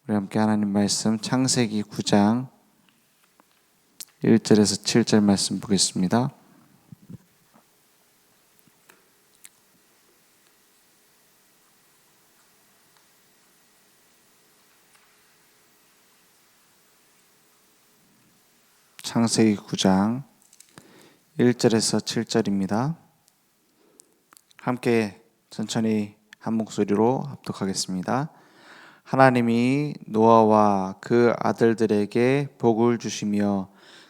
우리 함께 하나님 말씀 창세기 9장 1절에서 7절 말씀 보겠습니다. 창세기 9장 1절에서 7절입니다. 함께 천천히 한 목소리로 합독하겠습니다. 하나님이 노아와 그 아들들에게 복을 주시며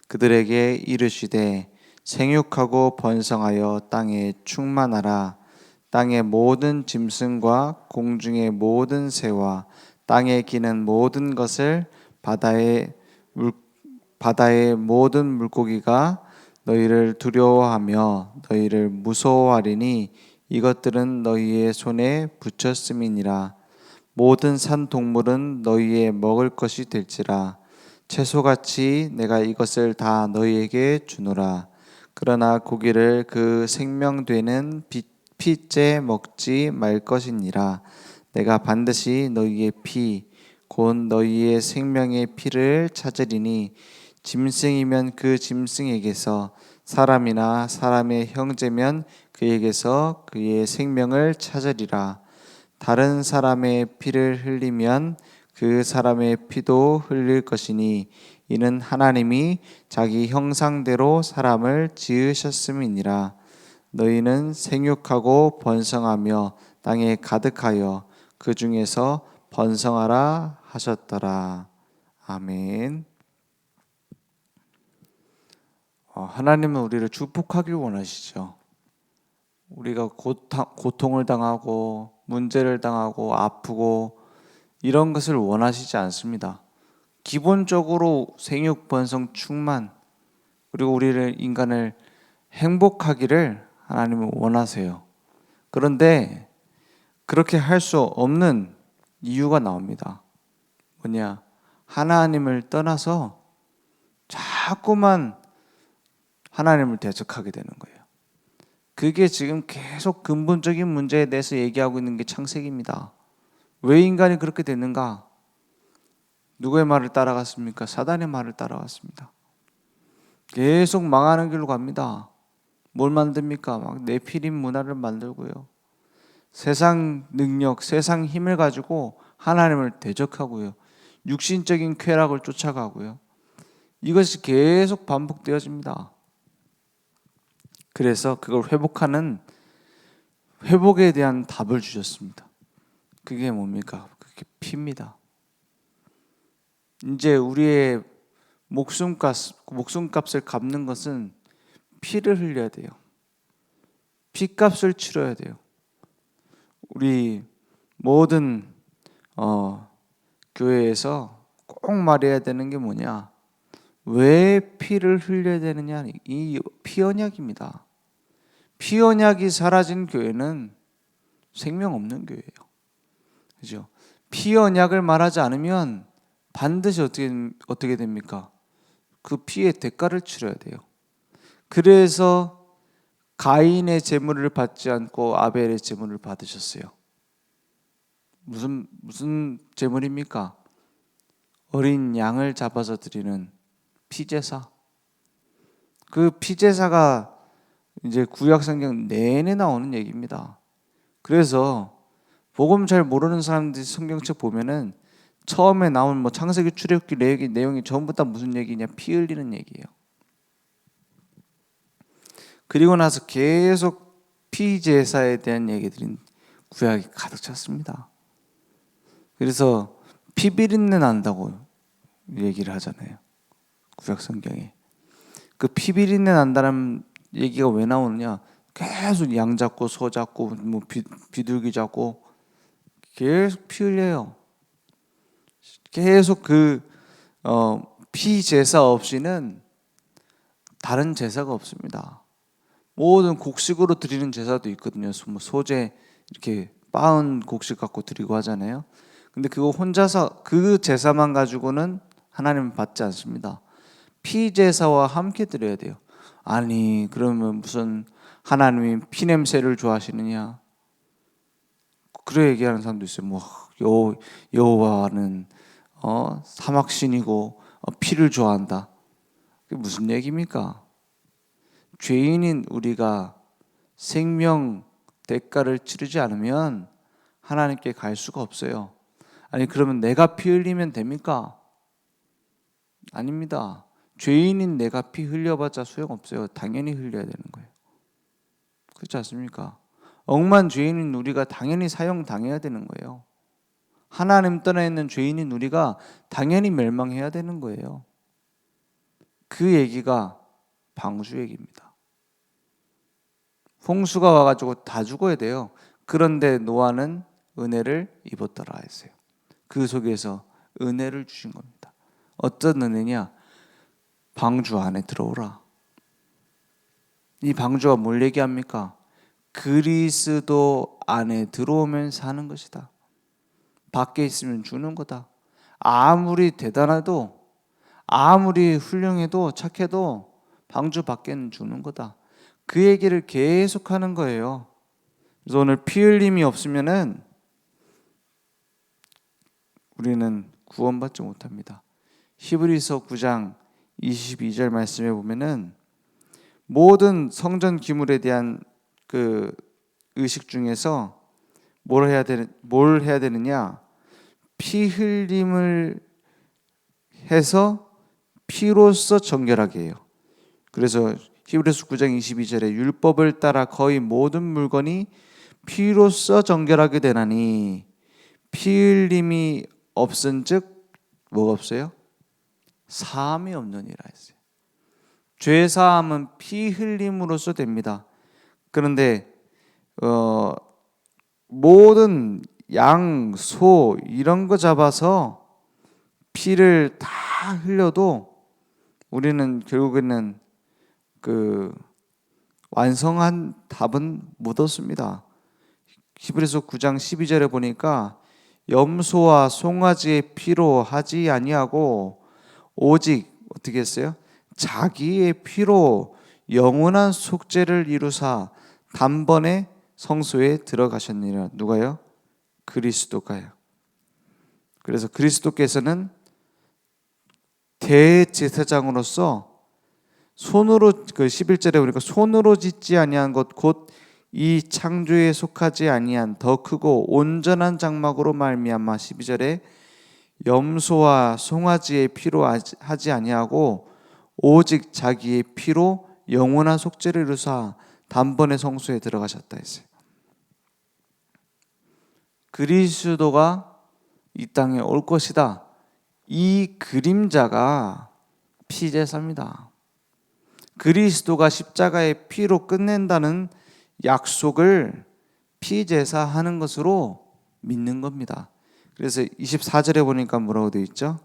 그들에게 이르시되 생육하고 번성하여 땅에 충만하라. 땅의 모든 짐승과 공중의 모든 새와 땅에 기는 모든 것을 바다의 모든 물고기가 너희를 두려워하며 너희를 무서워하리니 이것들은 너희의 손에 붙였음이니라. 모든 산 동물은 너희의 먹을 것이 될지라. 채소같이 내가 이것을 다 너희에게 주노라. 그러나 고기를 그 생명되는 피째 먹지 말 것이니라. 내가 반드시 너희의 피 곧 너희의 생명의 피를 찾으리니 짐승이면 그 짐승에게서, 사람이나 사람의 형제면 그에게서 그의 생명을 찾으리라. 다른 사람의 피를 흘리면 그 사람의 피도 흘릴 것이니 이는 하나님이 자기 형상대로 사람을 지으셨음이니라. 너희는 생육하고 번성하며 땅에 가득하여 그 중에서 번성하라 하셨더라. 아멘. 하나님은 우리를 축복하길 원하시죠. 우리가 고통을 당하고 문제를 당하고 아프고 이런 것을 원하시지 않습니다. 기본적으로 생육, 번성, 충만, 그리고 우리를 인간을 행복하기를 하나님은 원하세요. 그런데 그렇게 할 수 없는 이유가 나옵니다. 뭐냐? 하나님을 떠나서 자꾸만 하나님을 대적하게 되는 거예요. 그게 지금 계속 근본적인 문제에 대해서 얘기하고 있는 게 창세기입니다. 왜 인간이 그렇게 됐는가? 누구의 말을 따라갔습니까? 사단의 말을 따라갔습니다. 계속 망하는 길로 갑니다. 뭘 만듭니까? 막 네피림 문화를 만들고요. 세상 능력, 세상 힘을 가지고 하나님을 대적하고요. 육신적인 쾌락을 쫓아가고요. 이것이 계속 반복되어집니다. 그래서 그걸 회복에 대한 답을 주셨습니다. 그게 뭡니까? 그게 피입니다. 이제 우리의 목숨값을 갚는 것은 피를 흘려야 돼요. 피값을 치러야 돼요. 우리 모든 교회에서 꼭 말해야 되는 게 뭐냐? 왜 피를 흘려야 되느냐? 이 피언약입니다. 피언약이 사라진 교회는 생명 없는 교회예요. 그죠? 피언약을 말하지 않으면 반드시 어떻게 됩니까? 그 피의 대가를 치러야 돼요. 그래서 가인의 제물을 받지 않고 아벨의 제물을 받으셨어요. 무슨 제물입니까? 어린 양을 잡아서 드리는 피제사. 그 피제사가 이제 구약 성경 내내 나오는 얘기입니다. 그래서 복음 잘 모르는 사람들이 성경책 보면은 처음에 나온 창세기 출애굽기 내용이 전부 다 무슨 얘기냐? 피 흘리는 얘기예요. 그리고 나서 계속 피제사에 대한 얘기들이 구약이 가득 찼습니다. 그래서 피 비린내 난다고 얘기를 하잖아요. 구약 성경에. 그 피 비린내 난다는 얘기가 왜 나오느냐? 계속 양 잡고 소 잡고 비둘기 잡고 계속 피 흘려요. 계속 피 제사 없이는 다른 제사가 없습니다. 모든 곡식으로 드리는 제사도 있거든요. 소제 이렇게 빻은 곡식 갖고 드리고 하잖아요. 근데 그거 혼자서 그 제사만 가지고는 하나님은 받지 않습니다. 피 제사와 함께 드려야 돼요. 아니 그러면 무슨 하나님이 피 냄새를 좋아하시느냐? 그래 얘기하는 사람도 있어요. 여호와는 사막신이고 피를 좋아한다. 그게 무슨 얘기입니까? 죄인인 우리가 생명 대가를 치르지 않으면 하나님께 갈 수가 없어요. 아니 그러면 내가 피 흘리면 됩니까? 아닙니다. 죄인인 내가 피 흘려봤자 소용없어요. 당연히 흘려야 되는 거예요. 그렇지 않습니까? 억만 죄인인 우리가 당연히 사형당해야 되는 거예요. 하나님 떠나 있는 죄인인 우리가 당연히 멸망해야 되는 거예요. 그 얘기가 방주 얘기입니다. 홍수가 와가지고 다 죽어야 돼요. 그런데 노아는 은혜를 입었더라 했어요. 그 속에서 은혜를 주신 겁니다. 어떤 은혜냐? 방주 안에 들어오라. 이 방주가 뭘 얘기합니까? 그리스도 안에 들어오면 사는 것이다. 밖에 있으면 죽는 거다. 아무리 대단해도, 아무리 훌륭해도 착해도 방주 밖에는 죽는 거다. 그 얘기를 계속하는 거예요. 그래서 오늘 피 흘림이 없으면은 우리는 구원받지 못합니다. 히브리서 9장 22절 말씀에 보면은 모든 성전 기물에 대한 그 의식 중에서 뭘 해야 되느냐? 피 흘림을 해서 피로써 정결하게 해요. 그래서 히브리서 9장 22절에 율법을 따라 거의 모든 물건이 피로써 정결하게 되나니 피 흘림이 없은즉 뭐가 없어요? 사함이 없느니라 했어요. 죄 사함은 피 흘림으로써 됩니다. 그런데 모든 양, 소 이런 거 잡아서 피를 다 흘려도 우리는 결국에는 그 완성한 답은 못 얻습니다. 히브리서 9장 12절에 보니까 염소와 송아지의 피로 하지 아니하고 오직 어떻게 했어요? 자기의 피로 영원한 속죄를 이루사 단번에 성소에 들어가셨느니라. 누가요? 그리스도가요. 그래서 그리스도께서는 대제사장으로서 손으로 그 11절에 보니까 손으로 짓지 아니한 것 곧 이 창조에 속하지 아니한 더 크고 온전한 장막으로 말미암아 12절에 염소와 송아지의 피로 하지 아니하고 오직 자기의 피로 영원한 속죄를 이루사 단번에 성소에 들어가셨다 했어요. 그리스도가 이 땅에 올 것이다. 이 그림자가 피제사입니다. 그리스도가 십자가의 피로 끝낸다는 약속을 피제사하는 것으로 믿는 겁니다. 그래서 24절에 보니까 뭐라고 되어 있죠?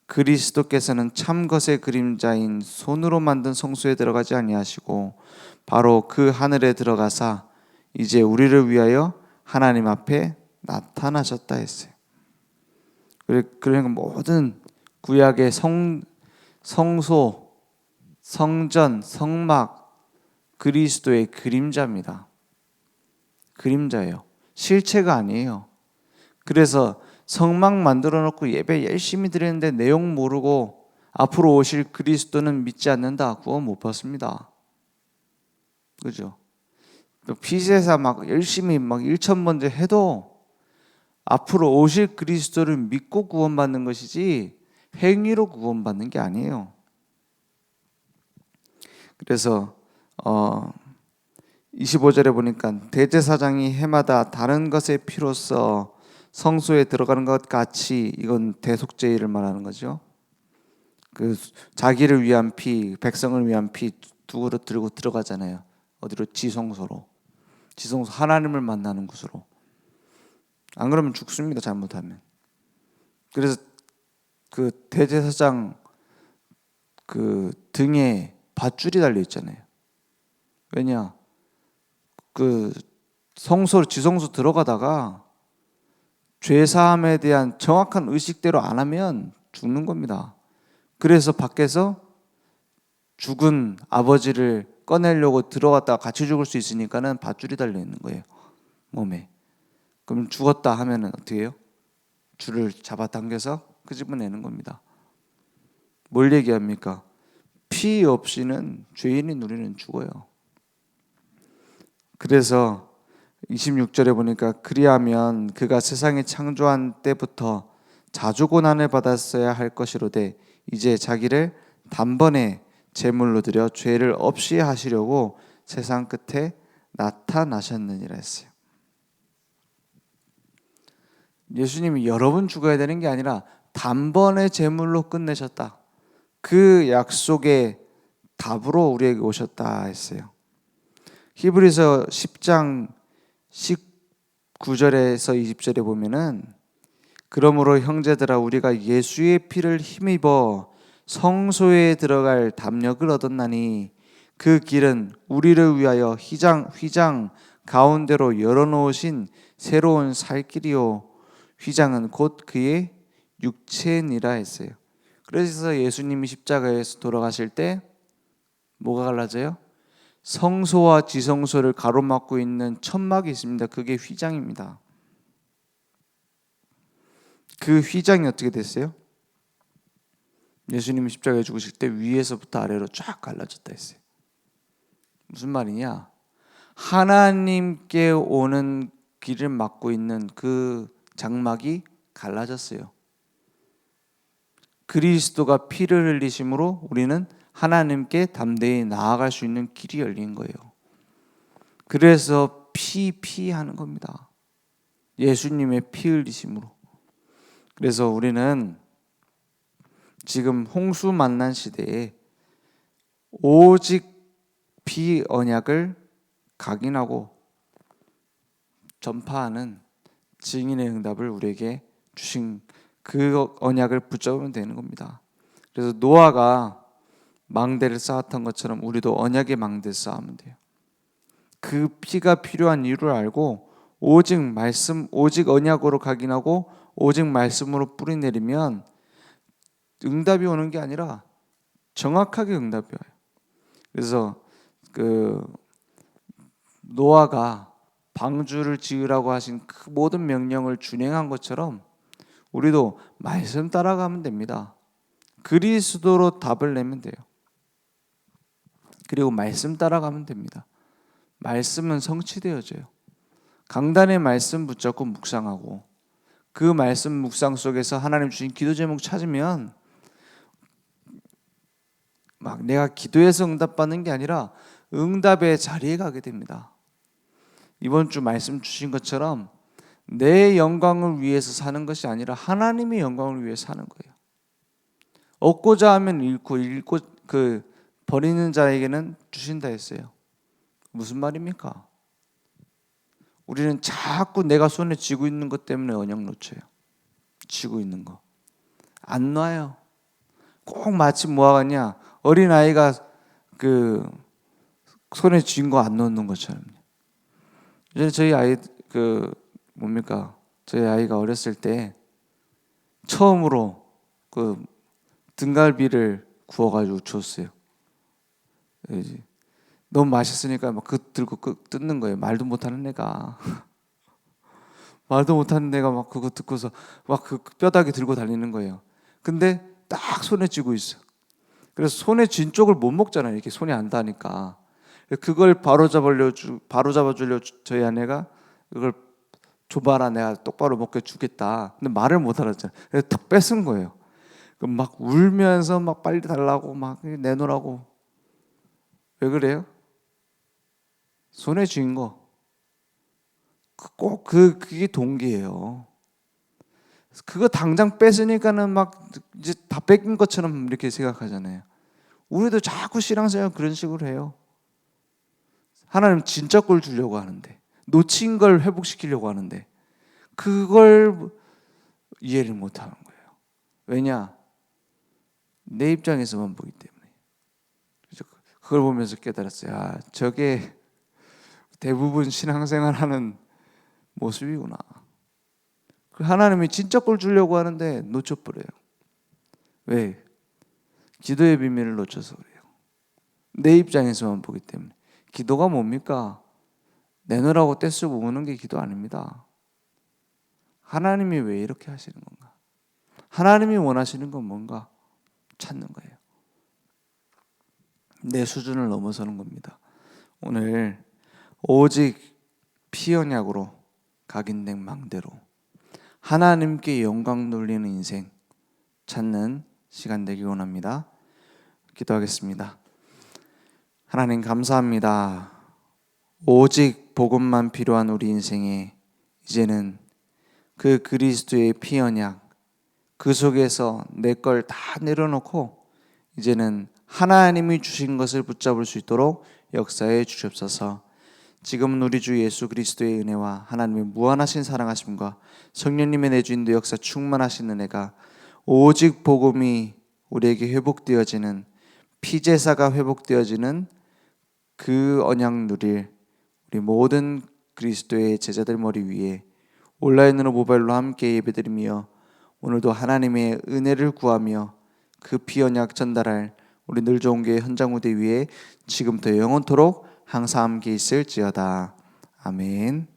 그리스도께서는 참 것의 그림자인 손으로 만든 성소에 들어가지 아니하시고 바로 그 하늘에 들어가사 이제 우리를 위하여 하나님 앞에 나타나셨다 했어요. 그러니까 모든 구약의 성소, 성전, 성막 그리스도의 그림자입니다. 그림자예요. 실체가 아니에요. 그래서 성막 만들어 놓고 예배 열심히 드리는데 내용 모르고 앞으로 오실 그리스도는 믿지 않는다. 구원 못 받습니다. 그죠? 피제사 막 열심히 막 1,000번째 해도 앞으로 오실 그리스도를 믿고 구원받는 것이지 행위로 구원받는 게 아니에요. 그래서 25절에 보니까 대제사장이 해마다 다른 것의 피로써 성소에 들어가는 것 같이 이건 대속죄를 말하는 거죠. 그 자기를 위한 피, 백성을 위한 피 두 그릇 들고 들어가잖아요. 어디로? 지성소로. 지성소 하나님을 만나는 곳으로. 안 그러면 죽습니다. 잘못하면. 그래서 그 대제사장 그 등에 밧줄이 달려 있잖아요. 왜냐? 그 성소 지성소 들어가다가 죄 사함에 대한 정확한 의식대로 안 하면 죽는 겁니다. 그래서 밖에서 죽은 아버지를 꺼내려고 들어갔다가 같이 죽을 수 있으니까는 밧줄이 달려 있는 거예요. 몸에. 그럼 죽었다 하면은 어떻게 해요? 줄을 잡아당겨서 끄집어내는 겁니다. 뭘 얘기합니까? 피 없이는 죄인이 누리는 죽어요. 그래서 26절에 보니까 그리하면 그가 세상이 창조한 때부터 자주 고난을 받았어야 할 것이로되 이제 자기를 단번에 제물로 드려 죄를 없이 하시려고 세상 끝에 나타나셨느니라 했어요. 예수님이 여러 번 죽어야 되는 게 아니라 단번에 제물로 끝내셨다. 그 약속의 답으로 우리에게 오셨다 했어요. 히브리서 10장 19절에서 20절에 보면은 그러므로 형제들아 우리가 예수의 피를 힘입어 성소에 들어갈 담력을 얻었나니 그 길은 우리를 위하여 휘장 가운데로 열어놓으신 새로운 살 길이요 휘장은 곧 그의 육체니라 했어요. 그래서 예수님이 십자가에서 돌아가실 때 뭐가 갈라져요? 성소와 지성소를 가로막고 있는 천막이 있습니다. 그게 휘장입니다. 그 휘장이 어떻게 됐어요? 예수님이 십자가에 죽으실 때 위에서부터 아래로 쫙 갈라졌다 했어요. 무슨 말이냐? 하나님께 오는 길을 막고 있는 그 장막이 갈라졌어요. 그리스도가 피를 흘리심으로 우리는 하나님께 담대히 나아갈 수 있는 길이 열린 거예요. 그래서 피하는 겁니다. 예수님의 피 흘리심으로. 그래서 우리는 지금 홍수 만난 시대에 오직 피 언약을 각인하고 전파하는 증인의 응답을 우리에게 주신 그 언약을 붙잡으면 되는 겁니다. 그래서 노아가 망대를 쌓았던 것처럼 우리도 언약의 망대를 쌓으면 돼요. 그 피가 필요한 이유를 알고 오직 말씀, 오직 언약으로 각인하고 오직 말씀으로 뿌리내리면 응답이 오는 게 아니라 정확하게 응답이 와요. 그래서 그 노아가 방주를 지으라고 하신 그 모든 명령을 준행한 것처럼 우리도 말씀 따라가면 됩니다. 그리스도로 답을 내면 돼요. 그리고 말씀 따라가면 됩니다. 말씀은 성취되어져요. 강단의 말씀 붙잡고 묵상하고 그 말씀 묵상 속에서 하나님 주신 기도 제목 찾으면 막 내가 기도해서 응답받는 게 아니라 응답의 자리에 가게 됩니다. 이번 주 말씀 주신 것처럼 내 영광을 위해서 사는 것이 아니라 하나님의 영광을 위해서 사는 거예요. 얻고자 하면 잃고 버리는 자에게는 주신다 했어요. 무슨 말입니까? 우리는 자꾸 내가 손에 쥐고 있는 것 때문에 언약 놓쳐요. 쥐고 있는 거. 안 놔요. 꼭 마치 뭐하겠냐? 어린아이가 그 손에 쥔 거 안 놓는 것처럼. 이제 저희 아이 저희 아이가 어렸을 때 처음으로 그 등갈비를 구워가지고 줬어요. 너무 맛있으니까 막 그 들고 뜯는 거예요. 말도 못하는 애가 말도 못하는 애가 막 그거 듣고서 막 그 뼈다귀 들고 달리는 거예요. 근데 딱 손에 쥐고 있어. 그래서 손에 쥔 쪽을 못 먹잖아요. 이렇게 손이 안 닿으니까. 그걸 바로 잡아주려 저희 아내가 그걸 줘봐라, 내가 똑바로 먹게 주겠다. 근데 말을 못 알았잖아요. 그래서 탁 뺏은 거예요. 그럼 막 울면서 막 빨리 달라고 막 내놓으라고. 왜 그래요? 손에 쥔 거. 꼭 그게 동기예요. 그거 당장 뺏으니까는 막 이제 다 뺏긴 것처럼 이렇게 생각하잖아요. 우리도 자꾸 신앙생활 그런 식으로 해요. 하나님 진짜 꼴 주려고 하는데, 놓친 걸 회복시키려고 하는데 그걸 이해를 못하는 거예요. 왜냐? 내 입장에서만 보기 때문에. 그래서 그걸 보면서 깨달았어요. 아, 저게 대부분 신앙생활하는 모습이구나. 하나님이 진짜 꼴 주려고 하는데 놓쳐버려요. 왜? 기도의 비밀을 놓쳐서 그래요. 내 입장에서만 보기 때문에. 기도가 뭡니까? 내놓으라고 떼쓰고 우는 게 기도 아닙니다. 하나님이 왜 이렇게 하시는 건가? 하나님이 원하시는 건 뭔가 찾는 거예요. 내 수준을 넘어서는 겁니다. 오늘 오직 피 언약으로 각인된 망대로 하나님께 영광 돌리는 인생 찾는 시간 되기 원합니다. 기도하겠습니다. 하나님 감사합니다. 오직 복음만 필요한 우리 인생에 이제는 그 그리스도의 피 언약 그 속에서 내 걸 다 내려놓고 이제는 하나님이 주신 것을 붙잡을 수 있도록 역사해 주시옵소서. 지금은 우리 주 예수 그리스도의 은혜와 하나님의 무한하신 사랑하심과 성령님의 내주인도 역사 충만하신 은혜가 오직 복음이 우리에게 회복되어지는 피제사가 회복되어지는 그 언약 누릴 우리 모든 그리스도의 제자들 머리 위에 온라인으로 모바일로 함께 예배드리며 오늘도 하나님의 은혜를 구하며 그 피 언약 전달할 우리 늘 좋은 교회 현장 무대 위에 지금부터 영원토록 항상 함께 있을지어다. 아멘.